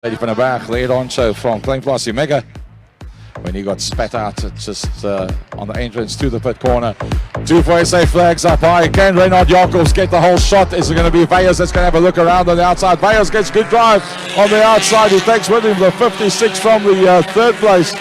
Lady van der Berg led on show from Kknk when he got spat out just on the entrance to the pit corner. 2 for SA flags up high. Can Reynard Jacobs get the whole shot? Is it going to be Veyers that's going to have a look around on the outside? Veyers gets good drive on the outside. He takes with him the 56 from the third place.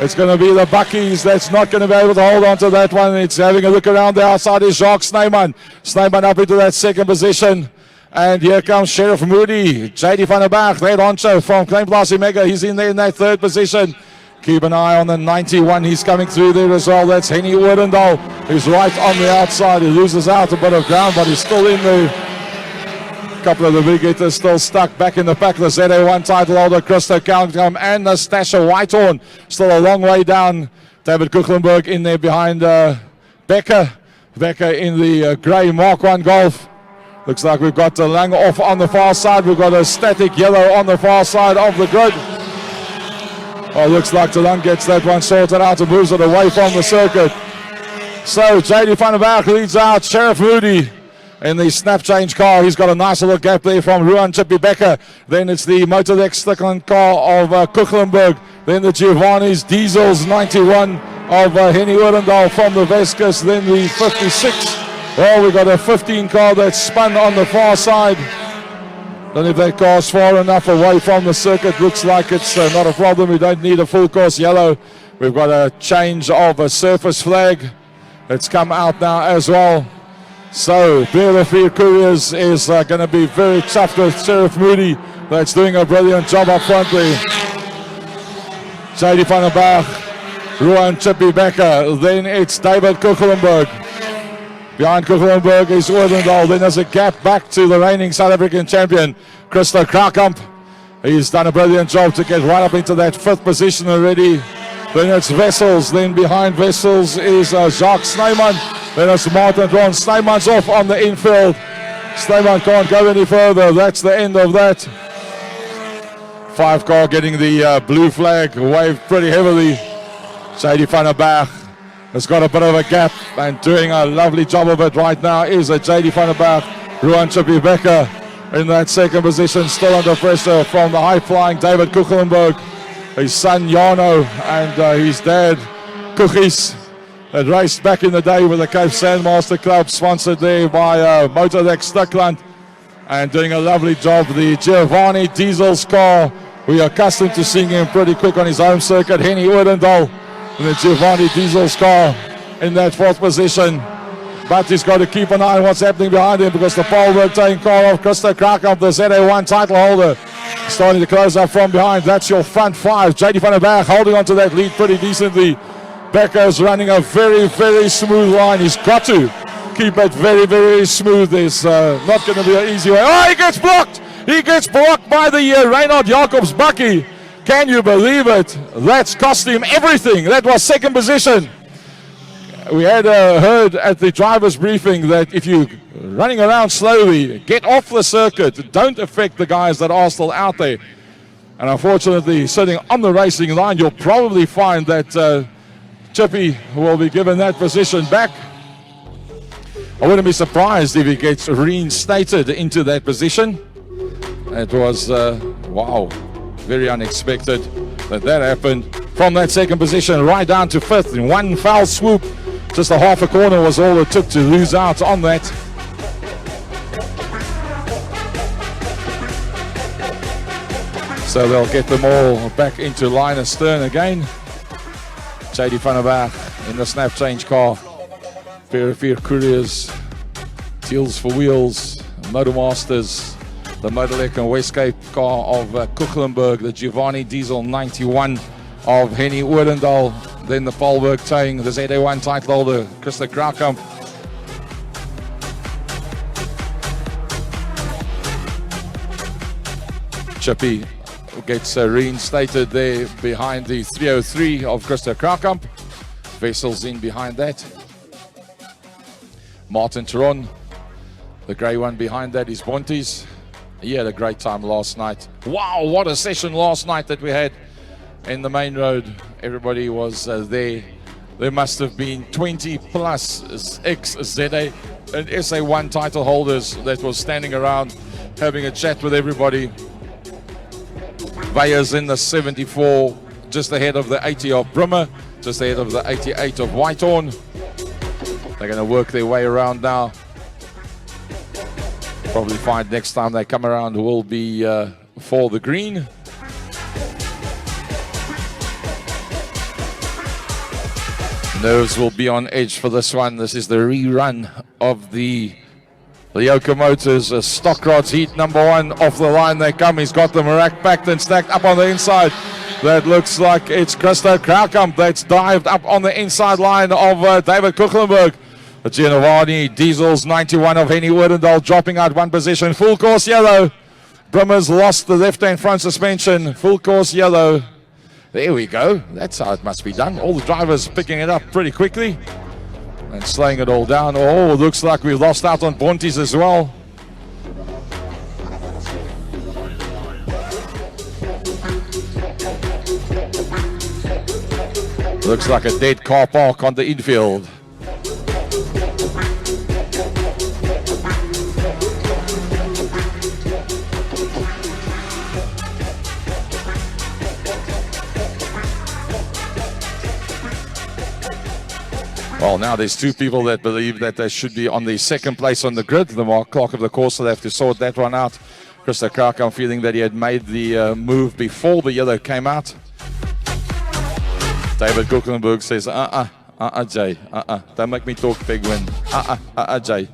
It's going to be the Buckies that's not going to be able to hold on to that one. It's having a look around the outside is Jacques Snyman. Snyman up into that second position. And here comes Sheriff Moody. JD van der Berg, led honcho from Kknk. He's in there in that third position. Keep an eye on the 91. He's coming through there as well. That's Henny Oorendal, who's right on the outside. He loses out a bit of ground, but he's still in there. A couple of the big hitters still stuck back in the pack. The ZA1 title holder, Kknk, and Nastasha Whitehorn still a long way down. David Kuchlenberg in there behind Becker. Becker in the grey Mark 1 Golf. Looks like we've got Lang off on the far side. We've got a static yellow on the far side of the grid. Oh, looks like Lang gets that one sorted out and moves it away from the circuit. So JD van der Berg leads out. Sheriff Moody in the snap change car. He's got a nice little gap there from Ruan Chippy Becker. Then it's the Motordeck Stockrods car of Kuchlenberg. Then the Giovanni's Diesels 91 of Henny Oorendal from the Vescus. Then the 56. Well, we've got a 15 car that's spun on the far side. Don't know if that car's far enough away from the circuit. Looks like it's not a problem. We don't need a full course yellow. We've got a change of a surface flag that's come out now as well. So, Beer Couriers is going to be very tough with Sheriff Moody. That's doing a brilliant job up front there. JD van der Berg, Ruan Chippy Becker. Then it's David Kuchlenberg. Behind Kuchlenberg is Oorendal. Then there's a gap back to the reigning South African champion, Christo Krakamp. He's done a brilliant job to get right up into that 5th position already. Then it's Wessels. Then behind Wessels is Jacques Snyman. Then it's Martin Ron. Snyman's off on the infield. Snyman can't go any further. That's the end of that. 5 car getting the blue flag waved pretty heavily. JD van der Berg has got a bit of a gap and doing a lovely job of it right now is a JD van der Berg. Ruan Chippy Becker in that second position, still under pressure from the high-flying David Kuchlenberg. His son Jano and his dad Kuchis had raced back in the day with the Cape Sandmaster Club, sponsored there by Motordeck Stockrods, and doing a lovely job. The Giovanni Diesel's car, we are accustomed to seeing him pretty quick on his home circuit. Henny Oorendal in the Giovanni Diesel's car in that 4th position. But he's got to keep an eye on what's happening behind him because the pole rotating car of Christo Krakamp, the ZA1 title holder, starting to close up from behind. That's your front 5. JD van der Berg holding on to that lead pretty decently. Becker's running a very, very smooth line. He's got to keep it very, very smooth. It's not going to be an easy way. Oh, he gets blocked! He gets blocked by the Reynard Jacobs Bucky. Can you believe it? That's cost him everything. That was 2nd position. We had heard at the driver's briefing that if you're running around slowly, get off the circuit. Don't affect the guys that are still out there. And unfortunately, sitting on the racing line, you'll probably find that Chippy will be given that position back. I wouldn't be surprised if he gets reinstated into that position. It was, wow, very unexpected that happened. From that 2nd position right down to 5th in one foul swoop. Just a half a corner was all it took to lose out on that. So they'll get them all back into line astern again. JD van der Berg in the snap change car. Beer Couriers, Deals for Wheels, Motormasters, the Motordeck and Westcape car of Kuchlenberg, the Giovanni Diesel 91 of Henny Oorendal, then the Polberg towing the ZA1 title holder, Christo Krakamp. Chippy gets reinstated there behind the 303 of Christo Krakamp. Vessels in behind that. Martin Teron, the grey one behind that is Bontes. He had a great time last night. Wow, what a session last night that we had in the main road. Everybody was there. There must have been 20 plus ex-ZA and SA1 title holders that was standing around having a chat with everybody. Veyers in the 74, just ahead of the 80 of Brimmer, just ahead of the 88 of Whitehorn. They're going to work their way around now. Probably find next time they come around will be for the green. Nerves will be on edge for this one. This is the rerun of the Motors Stockrods heat number 1. Off the line they come. He's got them racked, packed and stacked up on the inside. That looks like it's Kknk that's dived up on the inside line of David Kknk. Giovanni Diesel's 91 of Henny Odendaal dropping out one position. Full course yellow. Brimmer's lost the left-hand front suspension. Full course yellow. There we go. That's how it must be done. All the drivers picking it up pretty quickly and slowing it all down. Oh, looks like we've lost out on Bontes as well. Looks like a dead car park on the infield. Well, now there's two people that believe that they should be on the second place on the grid. The Mark Clark of the course will have to sort that one out. Kknk, I'm feeling that he had made the move before the yellow came out. David Kknk says, Jay, don't make me talk big win. Jay.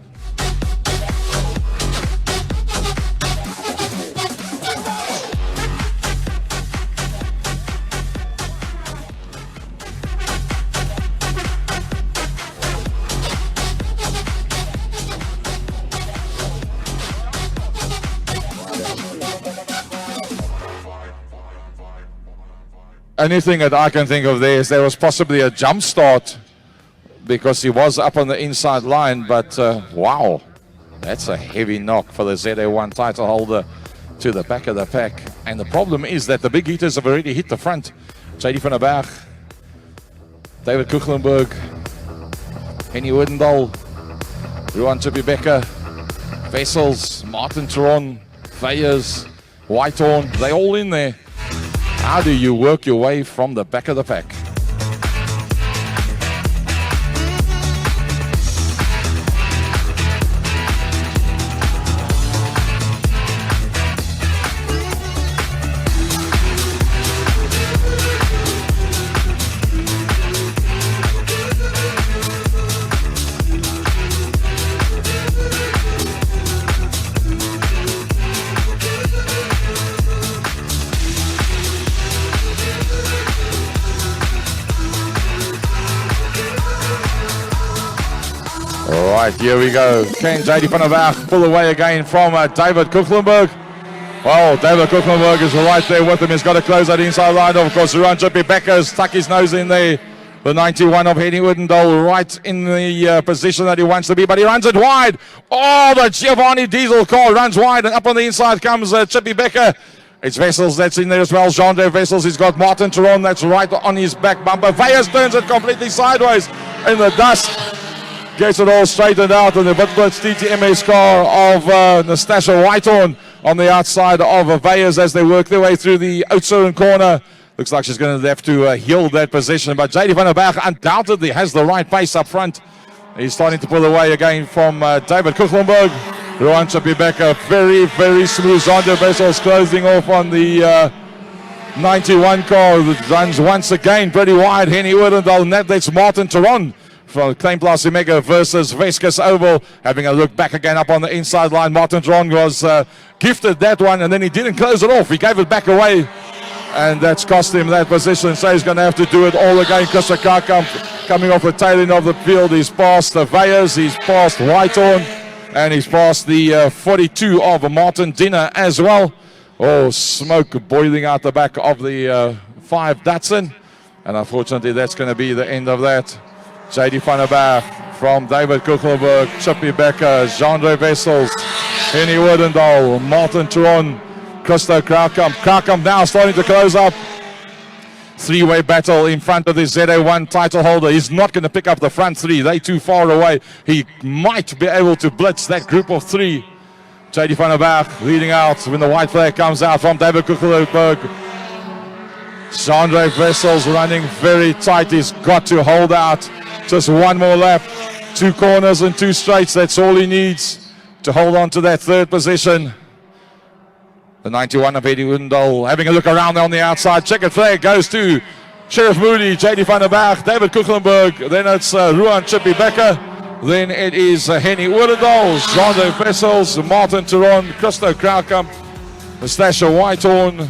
Anything that I can think of there was possibly a jump start because he was up on the inside line, but wow, that's a heavy knock for the ZA1 title holder to the back of the pack. And the problem is that the big hitters have already hit the front. JD van der Berg, David Kknk, Henny Odendaal, Ruan Chippy-Becker, Wessels, Martin Theron, Veyers, Whitehorn, they all in there. How do you work your way from the back of the pack? Right, here we go. Can JD van der Berg pull away again from David Kknk? Well, David Kknk is right there with him. He's got to close that inside line. Of course, Ruan Chippy-Becker's stuck his nose in there. The 91 of Henny Odendaal right in the position that he wants to be, but he runs it wide. Oh, the Giovanni Diesel car runs wide, and up on the inside comes Chippy-Becker. It's Wessels that's in there as well. Jean-Dre Wessels. He's got Martin Theron that's right on his back bumper. Veyers turns it completely sideways in the dust. Gets it all straightened out, and the Bitblitz TTMS car of Nastasha Whitehorn on the outside of Veyers as they work their way through the Oudtshoorn corner. Looks like she's going to have to heal that position, but JD van der Berg undoubtedly has the right pace up front. He's starting to pull away again from David Kknk. Ruan Chippy-Becker, very, very smooth. Jean-Dre Wessels closing off on the 91 car that runs once again pretty wide. Henny Odendaal, and that's Martin Theron from Kknk Omega versus Veskus Oval. Having a look back again up on the inside line. Martin Theron was gifted that one, and then he didn't close it off. He gave it back away, and that's cost him that position. So he's going to have to do it all again. Kknk coming off the tail end of the field. He's past the Veyers, he's past Whitehorn, and he's past the 42 of Martin Dinner as well. Oh, smoke boiling out the back of the 5 Datsun, and unfortunately that's going to be the end of that. JD van der Berg from David Kknk, Chippy-Becker, Jean-Dre Wessels, Henny Odendaal, Martin Theron, Kknk now starting to close up. Three-way battle in front of the ZA1 title holder. He's not going to pick up the front three. They're too far away. He might be able to blitz that group of three. JD van der Berg leading out when the white flag comes out from David Kknk. Jean-Ray Wessels running very tight. He's got to hold out. Just one more lap. 2 corners and 2 straights. That's all he needs to hold on to that 3rd position. The 91 of Eddie Windel having a look around on the outside. Checkered flag goes to Sheriff Moody, JD van der Berg, David Kknk. Then it's Ruan Chippy Becker. Then it is Henny Oerendaal, Jean-Ray Wessels, Martin Theron, Christo Kraukamp, Nastasha Whitehorn,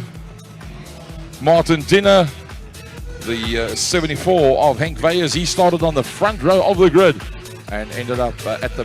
Martin Dinner, the 74 of Henk Weyers. He started on the front row of the grid and ended up at the